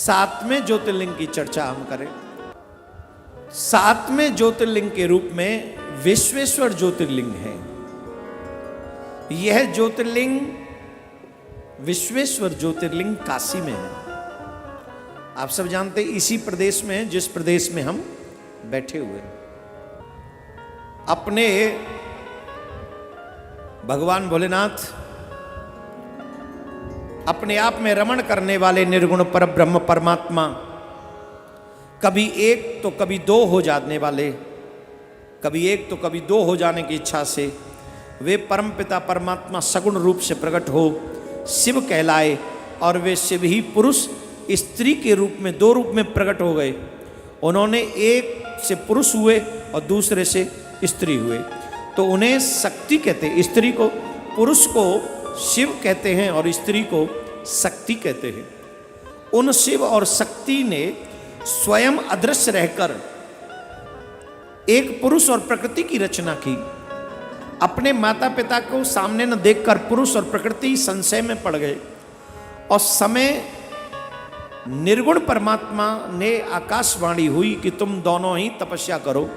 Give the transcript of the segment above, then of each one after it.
सातवें ज्योतिर्लिंग की चर्चा हम करें। सातवें ज्योतिर्लिंग के रूप में विश्वेश्वर ज्योतिर्लिंग है। यह ज्योतिर्लिंग विश्वेश्वर ज्योतिर्लिंग काशी में है। आप सब जानते हैं इसी प्रदेश में है जिस प्रदेश में हम बैठे हुए हैं। अपने भगवान भोलेनाथ अपने आप में रमण करने वाले निर्गुण पर ब्रह्म परमात्मा कभी एक तो कभी दो हो जाने वाले, कभी एक तो कभी दो हो जाने की इच्छा से वे परम पिता परमात्मा सगुण रूप से प्रकट हो शिव कहलाए और वे शिव ही पुरुष स्त्री के रूप में दो रूप में प्रकट हो गए। उन्होंने एक से पुरुष हुए और दूसरे से स्त्री हुए, तो उन्हें शक्ति कहते हैं। स्त्री को, पुरुष को शिव कहते हैं और स्त्री को शक्ति कहते हैं। उन शिव और शक्ति ने स्वयं अदृश्य रहकर एक पुरुष और प्रकृति की रचना की। अपने माता पिता को सामने न देखकर पुरुष और प्रकृति संशय में पड़ गए और समय निर्गुण परमात्मा ने आकाशवाणी हुई कि तुम दोनों ही तपस्या करो।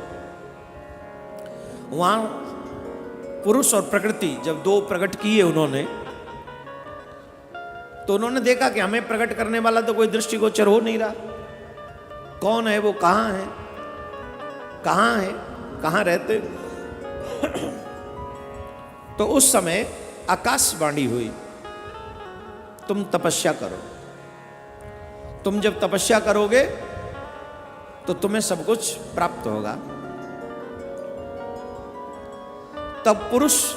वहां पुरुष और प्रकृति जब दो प्रकट किए उन्होंने, तो उन्होंने देखा कि हमें प्रकट करने वाला तो कोई दृष्टिगोचर हो नहीं रहा। कौन है वो, कहां है, कहां है, कहां रहते। तो उस समय आकाशवाणी हुई, तुम तपस्या करो। तुम जब तपस्या करोगे तो तुम्हें सब कुछ प्राप्त होगा। तब पुरुष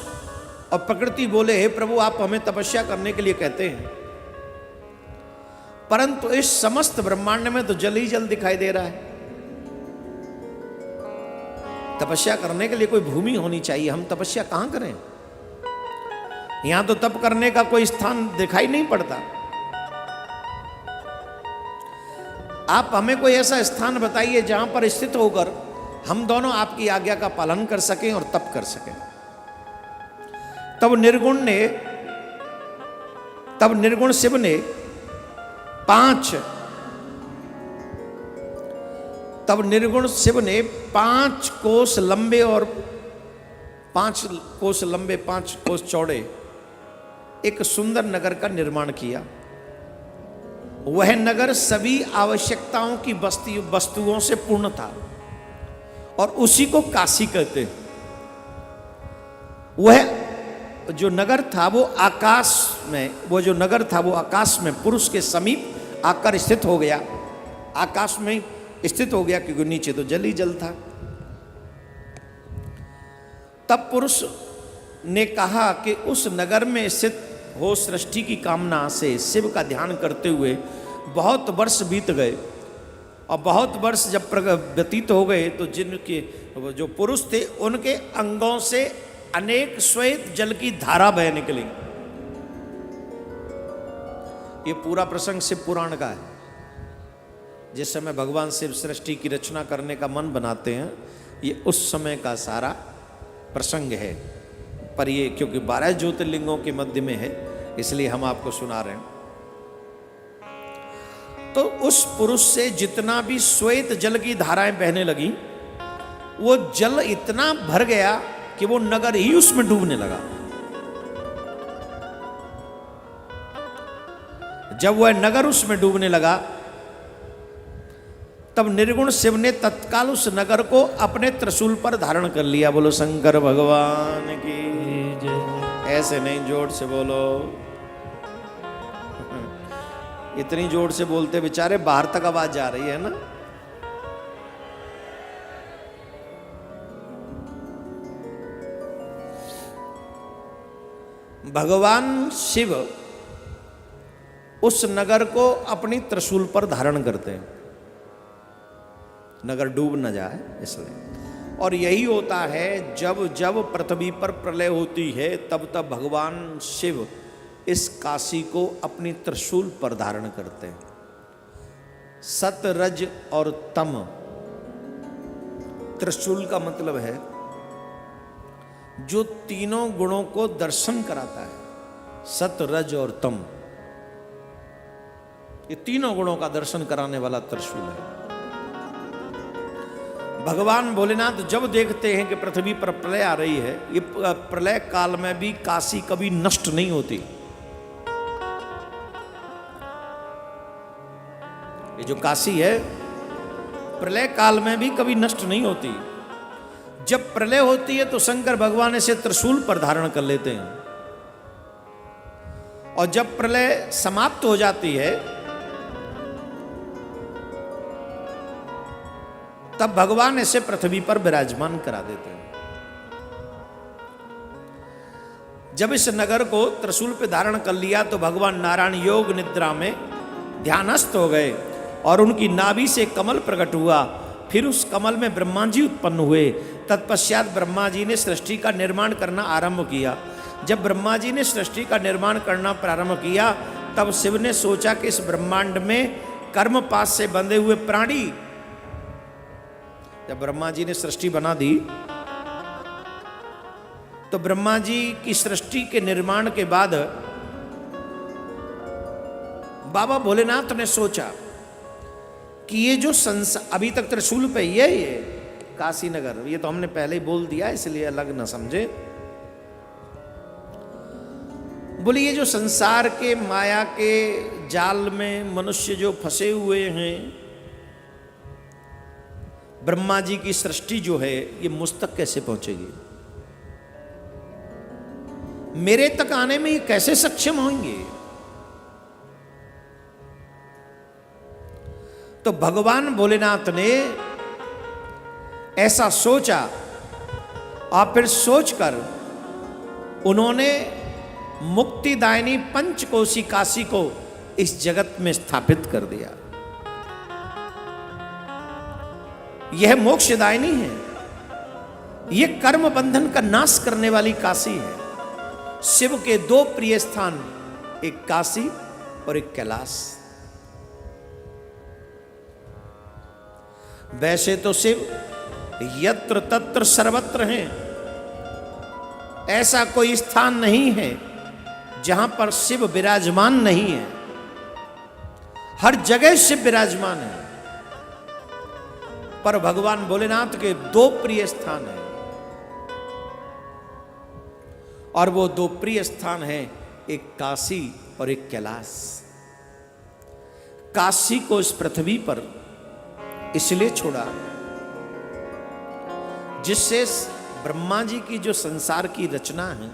और प्रकृति बोले, हे प्रभु आप हमें तपस्या करने के लिए कहते हैं, परंतु इस समस्त ब्रह्मांड में तो जल ही जल दिखाई दे रहा है। तपस्या करने के लिए कोई भूमि होनी चाहिए, हम तपस्या कहां करें। यहां तो तप करने का कोई स्थान दिखाई नहीं पड़ता। आप हमें कोई ऐसा स्थान बताइए जहां पर स्थित होकर हम दोनों आपकी आज्ञा का पालन कर सकें और तप कर सकें। तब निर्गुण शिव ने पांच कोस लंबे और 5 कोस लंबे 5 कोस चौड़े एक सुंदर नगर का निर्माण किया। वह नगर सभी आवश्यकताओं की वस्तुओं से पूर्ण था और उसी को काशी कहते। वह जो नगर था वो आकाश में पुरुष के समीप आकर स्थित हो गया। आकाश में स्थित हो गया क्योंकि नीचे तो जल ही जल था। तब पुरुष ने कहा कि उस नगर में स्थित हो सृष्टि की कामना से शिव का ध्यान करते हुए बहुत वर्ष बीत गए और बहुत वर्ष जब व्यतीत हो गए तो जिनके जो पुरुष थे उनके अंगों से अनेक श्वेत जल की धारा बह निकली। ये पूरा प्रसंग शिव पुराण का है। जिस समय भगवान शिव सृष्टि की रचना करने का मन बनाते हैं, ये उस समय का सारा प्रसंग है। पर ये क्योंकि 12 ज्योतिर्लिंगों के मध्य में है इसलिए हम आपको सुना रहे हैं। तो उस पुरुष से जितना भी श्वेत जल की धाराएं बहने लगी, वो जल इतना भर गया कि वो नगर ही उसमें डूबने लगा। जब वह नगर उसमें डूबने लगा तब निर्गुण शिव ने तत्काल उस नगर को अपने त्रिशूल पर धारण कर लिया। बोलो शंकर भगवान की जय। ऐसे नहीं, जोर से बोलो। इतनी जोर से बोलते बेचारे बाहर तक आवाज जा रही है ना। भगवान शिव उस नगर को अपनी त्रिशूल पर धारण करते हैं, नगर डूब न जाए इसलिए। और यही होता है जब जब पृथ्वी पर प्रलय होती है तब तब भगवान शिव इस काशी को अपनी त्रिशूल पर धारण करते हैं। सत रज और तम, त्रिशूल का मतलब है जो तीनों गुणों को दर्शन कराता है। सत रज और तम, ये तीनों गुणों का दर्शन कराने वाला त्रिशूल है। भगवान भोलेनाथ जब देखते हैं कि पृथ्वी पर प्रलय आ रही है, ये प्रलय काल में भी काशी कभी नष्ट नहीं होती। ये जो काशी है प्रलय काल में भी कभी नष्ट नहीं होती। जब प्रलय होती है तो शंकर भगवान इसे त्रिशूल पर धारण कर लेते हैं, और जब प्रलय समाप्त हो जाती है तब भगवान इसे पृथ्वी पर विराजमान करा देते हैं। जब इस नगर को त्रिशूल पे धारण कर लिया तो भगवान नारायण योग निद्रा में ध्यानस्थ हो गए और उनकी नाभि से कमल प्रकट हुआ। फिर उस कमल में ब्रह्मा जी उत्पन्न हुए। तत्पश्चात ब्रह्मा जी ने सृष्टि का निर्माण करना आरंभ किया। जब ब्रह्मा जी ने सृष्टि का निर्माण करना प्रारंभ किया तब शिव ने सोचा कि इस ब्रह्मांड में कर्मपात से बंधे हुए प्राणी, जब ब्रह्मा जी ने सृष्टि बना दी तो ब्रह्मा जी की सृष्टि के निर्माण के बाद बाबा भोलेनाथ ने सोचा कि ये जो संसार, अभी तक त्रिशूल पे ये काशी नगर, ये तो हमने पहले ही बोल दिया इसलिए अलग ना समझे। बोले ये जो संसार के माया के जाल में मनुष्य जो फंसे हुए हैं, ब्रह्मा जी की सृष्टि जो है ये मुझ तक कैसे पहुंचेगी, मेरे तक आने में ये कैसे सक्षम होंगे। तो भगवान भोलेनाथ ने ऐसा सोचा और फिर सोचकर उन्होंने मुक्तिदायिनी पंचकोशी काशी को इस जगत में स्थापित कर दिया। यह मोक्षदायिनी है, यह कर्म बंधन का नाश करने वाली काशी है। शिव के दो प्रिय स्थान, एक काशी और एक कैलाश। वैसे तो शिव यत्र तत्र सर्वत्र हैं, ऐसा कोई स्थान नहीं है जहां पर शिव विराजमान नहीं है। हर जगह शिव विराजमान है, पर भगवान भोलेनाथ के दो प्रिय स्थान हैं, और वो दो प्रिय स्थान हैं, एक काशी और एक कैलाश। काशी को इस पृथ्वी पर इसलिए छोड़ा जिससे ब्रह्मा जी की जो संसार की रचना है,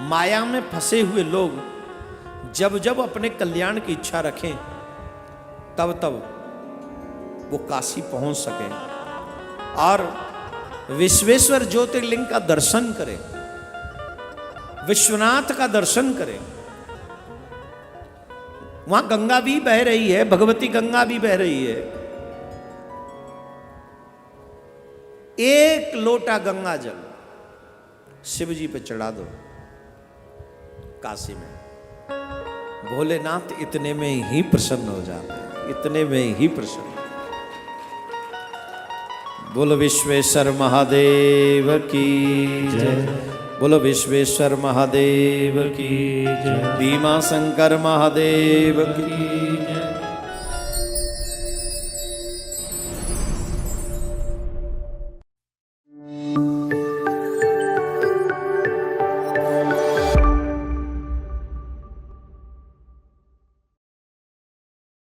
माया में फंसे हुए लोग जब जब अपने कल्याण की इच्छा रखें तब तब वो काशी पहुंच सके और विश्वेश्वर ज्योतिर्लिंग का दर्शन करें, विश्वनाथ का दर्शन करें। वहां गंगा भी बह रही है, भगवती गंगा भी बह रही है। एक लोटा गंगा जल शिव जी पे चढ़ा दो काशी में, भोलेनाथ इतने में ही प्रसन्न हो जाते हैं, इतने में ही प्रसन्न। बोलो विश्वेश्वर महादेव की जय, बोलो विश्वेश्वर महादेव की जय, भीमा शंकर महादेव की